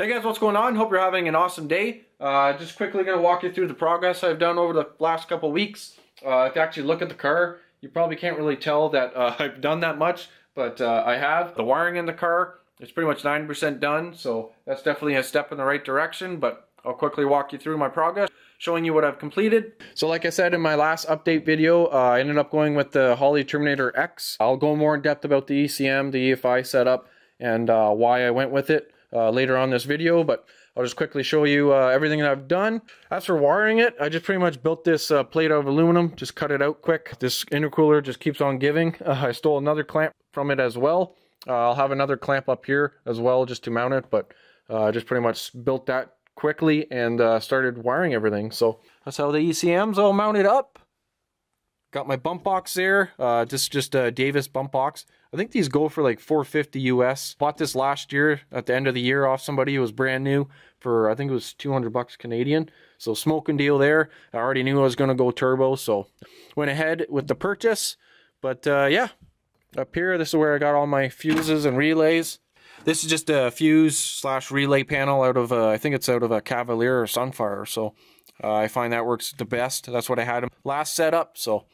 Hey guys, what's going on? Hope you're having an awesome day. Just quickly going to walk you through the progress I've done over the last couple weeks. If you actually look at the car, you probably can't really tell that I've done that much, but I have. The wiring in the car is pretty much 90% done, so that's definitely a step in the right direction, but I'll quickly walk you through my progress, showing you what I've completed. So like I said in my last update video, I ended up going with the Holley Terminator X. I'll go more in depth about the ECM, the EFI setup, and why I went with it later on this video, but I'll just quickly show you everything that I've done. As for wiring it, I just pretty much built this plate out of aluminum, just cut it out quick. This intercooler just keeps on giving. I stole another clamp from it as well. I'll have another clamp up here as well just to mount it, but I just pretty much built that quickly and started wiring everything. So that's how the ECM's all mounted up. Got my bump box there, just a Davis bump box. I think these go for like $450 US. Bought this last year at the end of the year off somebody. It was brand new for, I think it was 200 bucks Canadian. So smoking deal there. I already knew I was going to go turbo, so went ahead with the purchase. But yeah, up here, this is where I got all my fuses and relays. This is just a fuse slash relay panel out of, I think it's out of a Cavalier or Sunfire. So I find that works the best. That's what I had last set up. So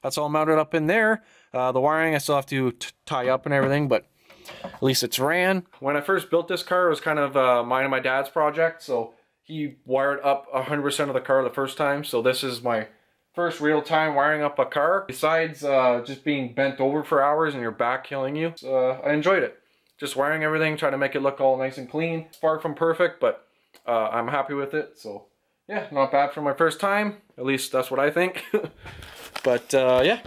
that's all mounted up in there. The wiring I still have to tie up and everything, but at least it's ran. When I first built this car, it was kind of mine and my dad's project. So he wired up 100% of the car the first time. So this is my first real time wiring up a car. Besides just being bent over for hours and your back killing you, I enjoyed it. Just wiring everything, trying to make it look all nice and clean. Far from perfect, but I'm happy with it. So yeah, not bad for my first time. At least that's what I think. But yeah,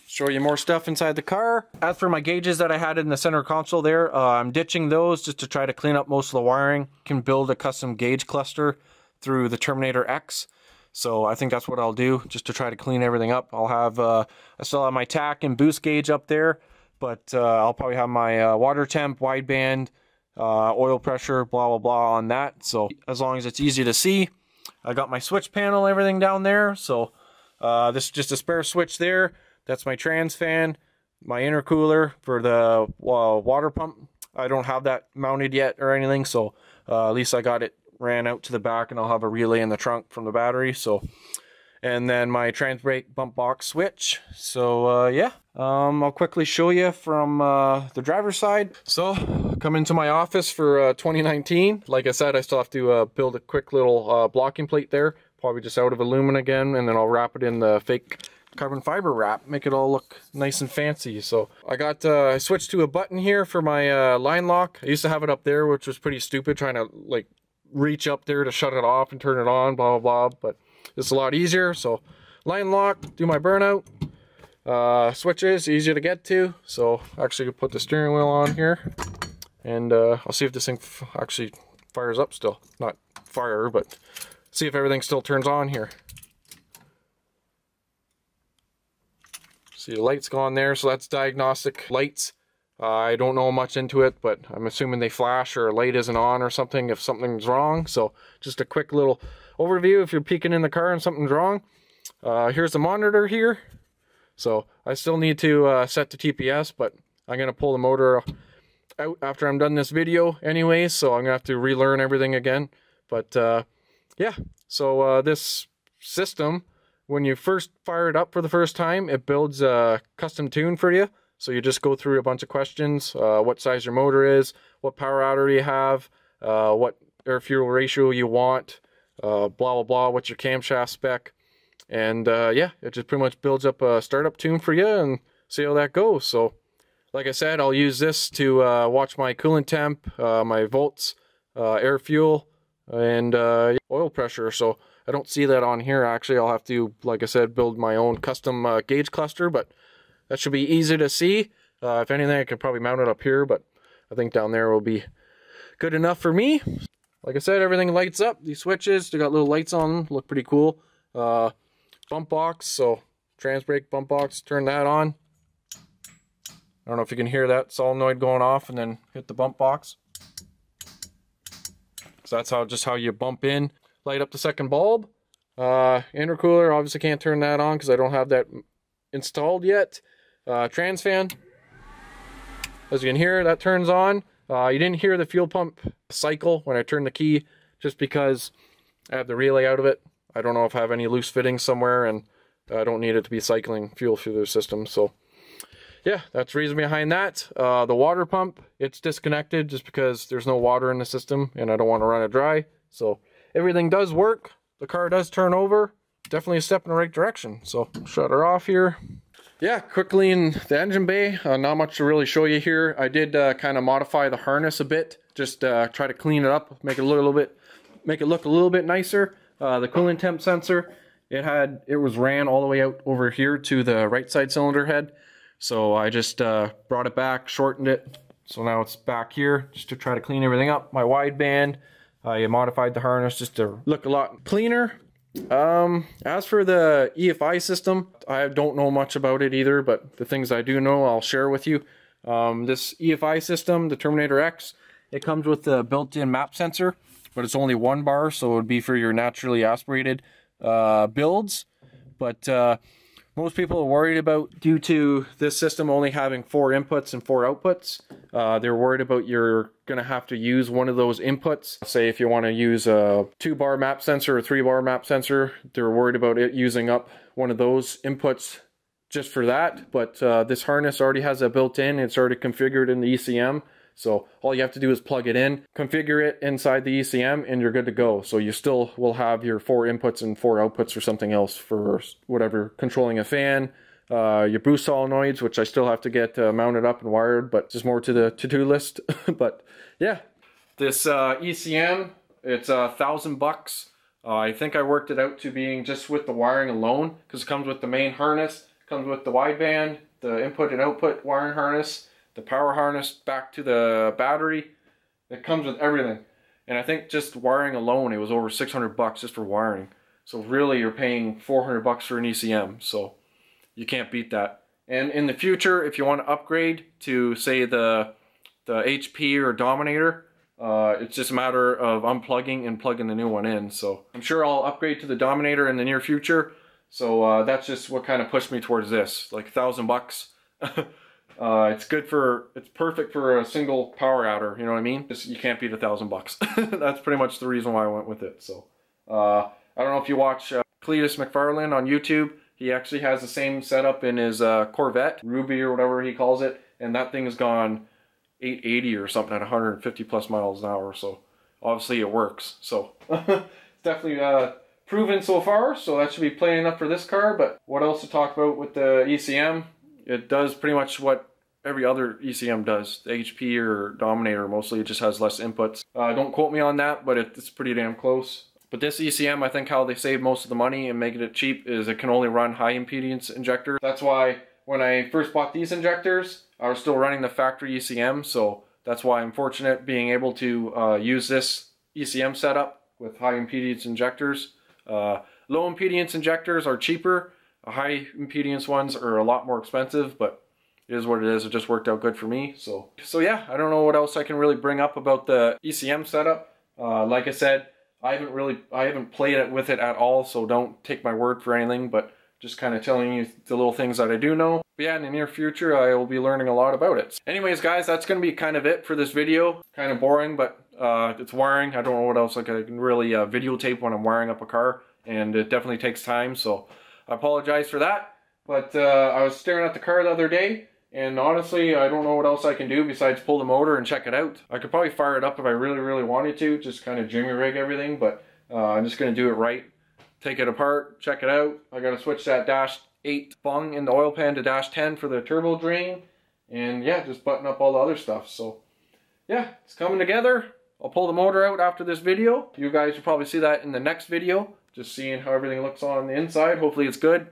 show you more stuff inside the car. As for my gauges that I had in the center console there, I'm ditching those just to try to clean up most of the wiring. Can build a custom gauge cluster through the Terminator X. So I think that's what I'll do, just to try to clean everything up. I'll have, I still have my tack and boost gauge up there, but I'll probably have my water temp, wideband, oil pressure, blah, blah, blah on that. So as long as it's easy to see. I got my switch panel, everything down there. So this is just a spare switch there. That's my trans fan, my intercooler for the water pump. I don't have that mounted yet or anything, so at least I got it ran out to the back, and I'll have a relay in the trunk from the battery. So, and then my trans brake bump box switch. So yeah, I'll quickly show you from the driver's side. So come into my office for 2019. Like I said, I still have to build a quick little blocking plate there. Probably just out of aluminum again, and then I'll wrap it in the fake carbon fiber wrap, make it all look nice and fancy. So I got I switched to a button here for my line lock. I used to have it up there, which was pretty stupid, trying to like reach up there to shut it off and turn it on, blah blah blah, but it's a lot easier. So line lock, do my burnout. Switches, easier to get to. So actually put the steering wheel on here, and I'll see if this thing actually fires up still. Not fire, but see if everything still turns on here. See the lights go on there, so that's diagnostic lights. I don't know much into it, but I'm assuming they flash or a light isn't on or something if something's wrong. So just a quick little overview if you're peeking in the car and something's wrong. Here's the monitor here. So I still need to set to TPS, but I'm going to pull the motor out after I'm done this video anyways, so I'm going to have to relearn everything again. But yeah, so this system, when you first fire it up for the first time, it builds a custom tune for you. So you just go through a bunch of questions, what size your motor is, what power adder you have, what air fuel ratio you want, blah, blah, blah, what's your camshaft spec. And yeah, it just pretty much builds up a startup tune for you and see how that goes. So like I said, I'll use this to watch my coolant temp, my volts, air fuel, and oil pressure. So I don't see that on here. Actually, I'll have to, like I said, build my own custom gauge cluster, but that should be easy to see. If anything, I could probably mount it up here, but I think down there will be good enough for me. Like I said, everything lights up. These switches, they got little lights on them, look pretty cool. Bump box, so trans brake bump box, turn that on. I don't know if you can hear that solenoid going off and then hit the bump box. So that's just how you bump in. Light up the second bulb. Intercooler, obviously can't turn that on because I don't have that installed yet. Trans fan, as you can hear, that turns on. You didn't hear the fuel pump cycle when I turned the key, just because I have the relay out of it. I don't know if I have any loose fittings somewhere, and I don't need it to be cycling fuel through the system. So yeah, that's the reason behind that. The water pump, it's disconnected just because there's no water in the system and I don't want to run it dry. So everything does work. The car does turn over. Definitely a step in the right direction. So shut her off here. Yeah, quickly in the engine bay, not much to really show you here. I did kind of modify the harness a bit, just try to clean it up, make it look a little bit nicer. The coolant temp sensor, it was ran all the way out over here to the right side cylinder head. So I just brought it back, shortened it. So now it's back here just to try to clean everything up. My wideband, I modified the harness just to look a lot cleaner. As for the Efi system, I don't know much about it either, but the things I do know, I'll share with you. This Efi system, the Terminator X, it comes with the built-in map sensor, but it's only 1 bar, so it would be for your naturally aspirated builds. But most people are worried about, due to this system only having 4 inputs and 4 outputs, they're worried about you're going to have to use one of those inputs. Say if you want to use a 2-bar map sensor or 3-bar map sensor, they're worried about it using up one of those inputs just for that. But this harness already has a built-in, it's already configured in the ECM. So all you have to do is plug it in, configure it inside the ECM, and you're good to go. So you still will have your 4 inputs and 4 outputs for something else, for whatever, controlling a fan, your boost solenoids, which I still have to get mounted up and wired, but just more to the to-do list. But yeah, this ECM, it's $1,000. I think I worked it out to being just with the wiring alone, because it comes with the main harness, comes with the wideband, the input and output wiring harness, the power harness back to the battery. It comes with everything. And I think just wiring alone, it was over $600 just for wiring. So really you're paying $400 for an ECM. So you can't beat that. And in the future, if you want to upgrade to, say, the HP or Dominator, it's just a matter of unplugging and plugging the new one in. So I'm sure I'll upgrade to the Dominator in the near future. So that's just what kind of pushed me towards this, like $1,000. It's perfect for a single power outer, you know what I mean? You can't beat $1,000. That's pretty much the reason why I went with it. So, I don't know if you watch Cletus McFarlane on YouTube. He actually has the same setup in his Corvette, Ruby or whatever he calls it, and that thing has gone 880 or something at 150 plus miles an hour, so obviously it works. So, it's definitely proven so far, so that should be playing up for this car. But what else to talk about with the ECM? It does pretty much what every other ECM does. The HP or Dominator, mostly it just has less inputs. Don't quote me on that, but it's pretty damn close. But this ECM, I think how they save most of the money and making it cheap is it can only run high impedance injectors. That's why when I first bought these injectors, I was still running the factory ECM, so that's why I'm fortunate being able to use this ECM setup with high impedance injectors. Low impedance injectors are cheaper. High impedance ones are a lot more expensive, but it is what it is. It just worked out good for me. So yeah, I don't know what else I can really bring up about the ECM setup. Like I said, I haven't played it with it at all, so don't take my word for anything, but just kind of telling you the little things that I do know. But yeah, in the near future, I will be learning a lot about it. Anyways, guys, that's going to be kind of it for this video. Kind of boring, but it's wiring. I don't know what else I can really videotape when I'm wiring up a car, and it definitely takes time, so I apologize for that. But I was staring at the car the other day, and honestly, I don't know what else I can do besides pull the motor and check it out. I could probably fire it up if I really, really wanted to, just kind of jimmy rig everything, but I'm just going to do it right. Take it apart, check it out. I got to switch that dash 8 bung in the oil pan to dash 10 for the turbo drain, and yeah, just button up all the other stuff. So yeah, it's coming together. I'll pull the motor out after this video. You guys will probably see that in the next video, just seeing how everything looks on the inside. Hopefully it's good.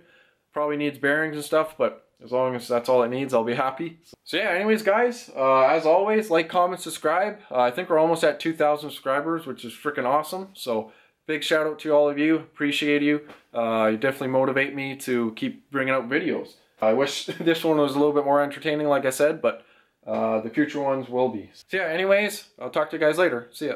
Probably needs bearings and stuff, but as long as that's all it needs, I'll be happy. So yeah, anyways, guys, as always, like, comment, subscribe. I think we're almost at 2,000 subscribers, which is freaking awesome. So big shout out to all of you. Appreciate you. You definitely motivate me to keep bringing out videos. I wish this one was a little bit more entertaining, like I said, but the future ones will be. So yeah, anyways, I'll talk to you guys later. See ya.